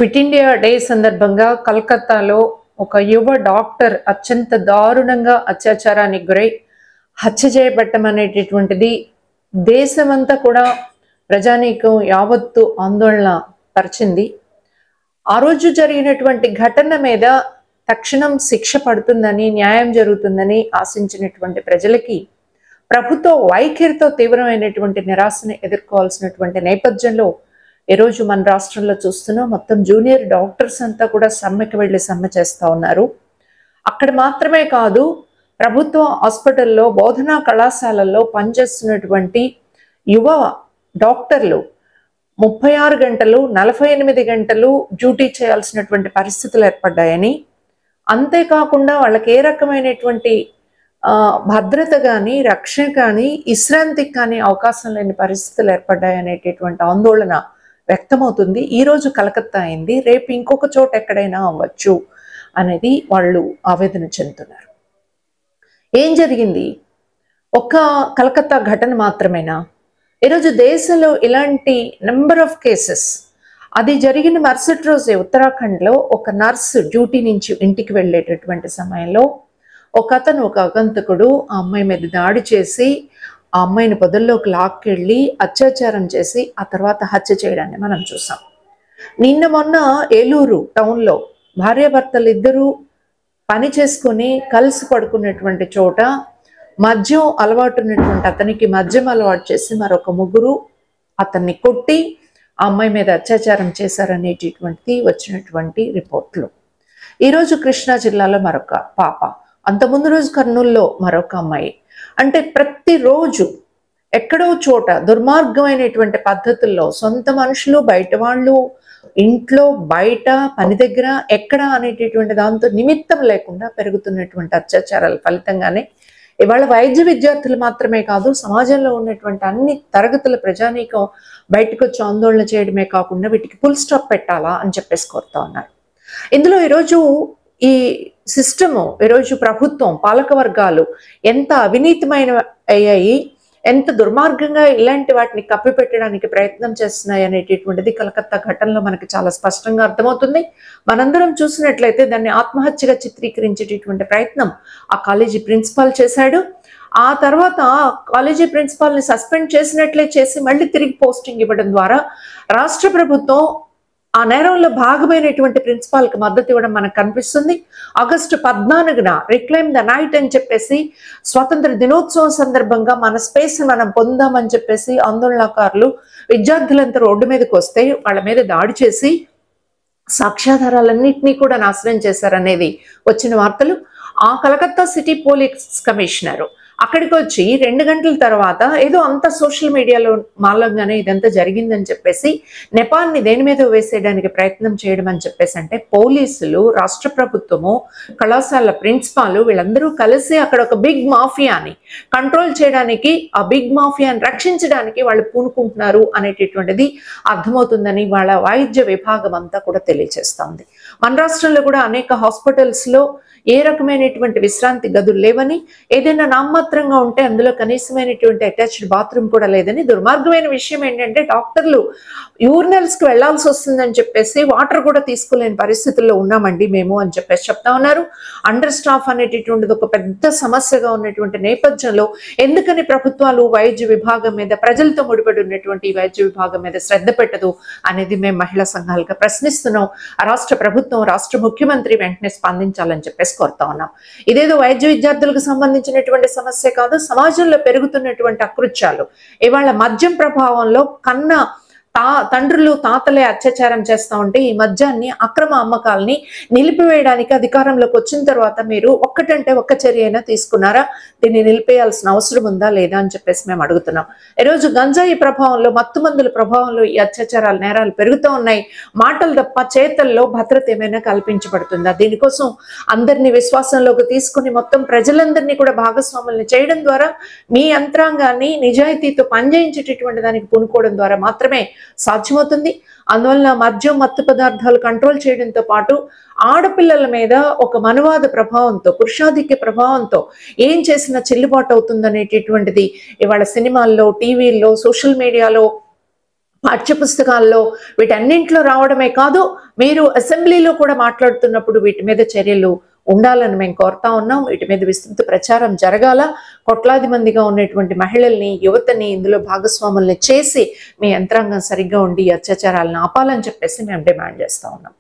Quit India day సందర్భంగా కలకత్తాలో ఒక యువ డాక్టర్ అత్యంత దారుణంగా అత్యాచారానికి గురై హత్య చేయబట్టం అనేటటువంటిది దేశమంతా కూడా ప్రజానీకం యావత్తు ఆందోళన పరిచింది. ఆ రోజు జరిగినటువంటి ఘటన మీద తక్షణం శిక్ష పడుతుందని, న్యాయం జరుగుతుందని ఆశించినటువంటి ప్రజలకి ప్రభుత్వ వైఖరితో తీవ్రమైనటువంటి నిరాశని ఎదుర్కోవాల్సినటువంటి నేపథ్యంలో ఈరోజు మన రాష్ట్రంలో చూస్తున్నాం. మొత్తం జూనియర్ డాక్టర్స్ అంతా కూడా సమ్మెకి వెళ్ళి సమ్మె చేస్తూ ఉన్నారు. అక్కడ మాత్రమే కాదు, ప్రభుత్వ హాస్పిటల్లో బోధనా కళాశాలల్లో పనిచేస్తున్నటువంటి యువ డాక్టర్లు 36 గంటలు 48 గంటలు డ్యూటీ చేయాల్సినటువంటి పరిస్థితులు ఏర్పడ్డాయని, అంతేకాకుండా వాళ్ళకి ఏ రకమైనటువంటి భద్రత కానీ, రక్షణ కానీ, విశ్రాంతికి కానీ అవకాశం లేని పరిస్థితులు ఏర్పడ్డాయనేటటువంటి ఆందోళన వ్యక్తమవుతుంది. ఈరోజు కలకత్తా అయింది, రేపు ఇంకొక చోట ఎక్కడైనా అవ్వచ్చు అనేది వాళ్ళు ఆవేదన చెందుతున్నారు. ఏం జరిగింది? ఒక్క కలకత్తా ఘటన మాత్రమేనా? ఈరోజు దేశంలో ఇలాంటి నెంబర్ ఆఫ్ కేసెస్. అది జరిగిన మరుసటి రోజే ఉత్తరాఖండ్లో ఒక నర్సు డ్యూటీ నుంచి ఇంటికి వెళ్ళేటటువంటి సమయంలో ఒక అగంతకుడు ఆ అమ్మాయి మీద దాడి చేసి ఆ అమ్మాయిని పొదల్లోకి లాక్కెళ్ళి అత్యాచారం చేసి ఆ తర్వాత హత్య చేయడాన్ని మనం చూసాం. నిన్న మొన్న ఏలూరు టౌన్లో భార్యాభర్తలు ఇద్దరూ పని చేసుకొని కలిసి పడుకున్నటువంటి చోట మద్యం అలవాటు ఉన్నటువంటి అతనికి మద్యం అలవాటు చేసి మరొక ముగ్గురు అతన్ని కొట్టి ఆ అమ్మాయి మీద అత్యాచారం చేశారనేటటువంటిది వచ్చినటువంటి రిపోర్ట్లు. ఈరోజు కృష్ణా జిల్లాలో మరొక పాప, అంతకుముందు రోజు కర్నూలులో మరొక అమ్మాయి. అంటే ప్రతిరోజు ఎక్కడో చోట దుర్మార్గమైనటువంటి పద్ధతుల్లో సొంత మనుషులు, బయట వాళ్ళు, ఇంట్లో బయట పని దగ్గర ఎక్కడ అనేటటువంటి దాంతో నిమిత్తం లేకుండా పెరుగుతున్నటువంటి అత్యాచారాల ఫలితంగానే ఇవాళ వైద్య విద్యార్థులు మాత్రమే కాదు, సమాజంలో ఉన్నటువంటి అన్ని తరగతుల ప్రజానీకం బయటకు వచ్చి ఆందోళన చేయడమే కాకుండా వీటికి ఫుల్ స్టాప్ పెట్టాలా అని చెప్పేసి కోరుతా ఉన్నారు. ఇందులో ఈరోజు ఈ సిస్టము, ఈరోజు ప్రభుత్వం, పాలక వర్గాలు ఎంత అవినీతిమైన అయ్యాయి, ఎంత దుర్మార్గంగా ఇలాంటి వాటిని కప్పిపెట్టడానికి ప్రయత్నం చేస్తున్నాయి అనేటటువంటిది కలకత్తా ఘటనలో మనకి చాలా స్పష్టంగా అర్థమవుతుంది. మనందరం చూసినట్లయితే దాన్ని ఆత్మహత్యగా చిత్రీకరించేటటువంటి ప్రయత్నం ఆ కాలేజీ ప్రిన్సిపాల్ చేశాడు. ఆ తర్వాత కాలేజీ ప్రిన్సిపాల్ని సస్పెండ్ చేసినట్లే చేసి మళ్ళీ తిరిగి పోస్టింగ్ ఇవ్వడం ద్వారా రాష్ట్ర ప్రభుత్వం ఆ నేరంలో భాగమైనటువంటి ప్రిన్సిపాల్కి మద్దతు ఇవ్వడం మనకు కనిపిస్తుంది. ఆగస్టు 14న రిక్లైమ్ ద నైట్ అని చెప్పేసి స్వాతంత్ర దినోత్సవం సందర్భంగా మన స్పేస్ మనం పొందామని చెప్పేసి ఆందోళనకారులు, విద్యార్థులంతా రోడ్డు మీదకి వస్తే వాళ్ళ మీద దాడి చేసి సాక్ష్యాధారాలన్నింటినీ కూడా నాశనం చేశారనేది వచ్చిన వార్తలు. ఆ కలకత్తా సిటీ పోలీస్ కమిషనరు అక్కడికి వచ్చి 2 గంటల తర్వాత ఏదో అంత సోషల్ మీడియాలో మాలంగానే ఇదంతా జరిగిందని చెప్పేసి నెపాన్ని దేని మీద వేసేయడానికి ప్రయత్నం చేయడం అని చెప్పేసి, అంటే పోలీసులు, రాష్ట్ర ప్రభుత్వము, కళాశాల ప్రిన్సిపాల్ వీళ్ళందరూ కలిసి అక్కడ ఒక బిగ్ మాఫియాని కంట్రోల్ చేయడానికి, ఆ బిగ్ మాఫియాని రక్షించడానికి వాళ్ళు పూనుకుంటున్నారు అనేటటువంటిది అర్థమవుతుందని వాళ్ళ వైద్య విభాగం అంతా కూడా తెలియజేస్తోంది. మన రాష్ట్రంలో కూడా అనేక హాస్పిటల్స్లో ఏ రకమైనటువంటి విశ్రాంతి గదులు లేవని, ఏదైనా నామమాత్రంగా ఉంటే అందులో కనీసమైనటువంటి అటాచ్డ్ బాత్రూమ్ కూడా లేదని, దుర్మార్గమైన విషయం ఏంటంటే డాక్టర్లు యూరినల్స్కి వెళ్లాల్సి వస్తుందని చెప్పేసి వాటర్ కూడా తీసుకోలేని పరిస్థితుల్లో ఉన్నామండి మేము అని చెప్పేసి చెప్తా ఉన్నారు. అండర్ స్టాఫ్ అనేటటువంటిది ఒక పెద్ద సమస్యగా ఉన్నటువంటి నేపథ్యంలో ఎందుకని ప్రభుత్వాలు వైద్య విభాగం మీద, ప్రజలతో ముడిపడి ఉన్నటువంటి ఈ వైద్య విభాగం మీద శ్రద్ధ పెట్టదు అనేది మేము మహిళా సంఘాలుగా ప్రశ్నిస్తున్నాం. రాష్ట్ర ప్రభుత్వం, రాష్ట్ర ముఖ్యమంత్రి వెంటనే స్పందించాలని చెప్పేసి కోరుతా ఉన్నాం. ఇదేదో వైద్య విద్యార్థులకు సంబంధించినటువంటి సమస్య కాదు, సమాజంలో పెరుగుతున్నటువంటి అకృత్యాలు. ఇవాళ మద్యం ప్రభావంలో తండ్రులు, తాతలే అత్యాచారం చేస్తూ ఉంటే ఈ మద్యాన్ని, అక్రమ అమ్మకాలని నిలిపివేయడానికి అధికారంలోకి వచ్చిన తర్వాత మీరు ఒక్కటంటే ఒక్క చర్య అయినా తీసుకున్నారా? దీన్ని నిలిపేయాల్సిన అవసరం ఉందా లేదా అని చెప్పేసి మేము అడుగుతున్నాం. ఈరోజు గంజాయి ప్రభావంలో, మత్తు మందుల ప్రభావంలో ఈ అత్యాచారాలు, నేరాలు పెరుగుతూ ఉన్నాయి. మాటలు తప్ప చేతల్లో భద్రత ఏమైనా కల్పించబడుతుందా? దీనికోసం అందరినీ విశ్వాసంలోకి తీసుకుని మొత్తం ప్రజలందరినీ కూడా భాగస్వాముల్ని చేయడం ద్వారా, మీ యంత్రాంగాన్ని నిజాయితీతో పనిచేయించేటటువంటి దానికి పూనుకోవడం ద్వారా మాత్రమే సాధ్యమవుతుంది. అందువల్ల మద్యం, మత్తు పదార్థాలు కంట్రోల్ చేయడంతో పాటు ఆడపిల్లల మీద ఒక మనువాద ప్రభావంతో, పురుషాధిక్య ప్రభావంతో ఏం చేసినా చెల్లుబాటు అవుతుందనేటటువంటిది ఇవాళ సినిమాల్లో, టీవీల్లో, సోషల్ మీడియాలో పాఠ్యపుస్తకాల్లో వీటన్నింటిలో రావడమే కాదు, మీరు అసెంబ్లీలో కూడా మాట్లాడుతున్నప్పుడు వీటి మీద చర్యలు ఉండాలని మేము కోరుతా ఉన్నాం. వీటి మీద విస్తృత ప్రచారం జరగాల. కోట్లాది మందిగా ఉన్నటువంటి మహిళల్ని, యువతని ఇందులో భాగస్వాముల్ని చేసి మీ యంత్రాంగం సరిగ్గా ఉండి అత్యాచారాలను ఆపాలని చెప్పేసి మేము డిమాండ్ చేస్తా ఉన్నాం.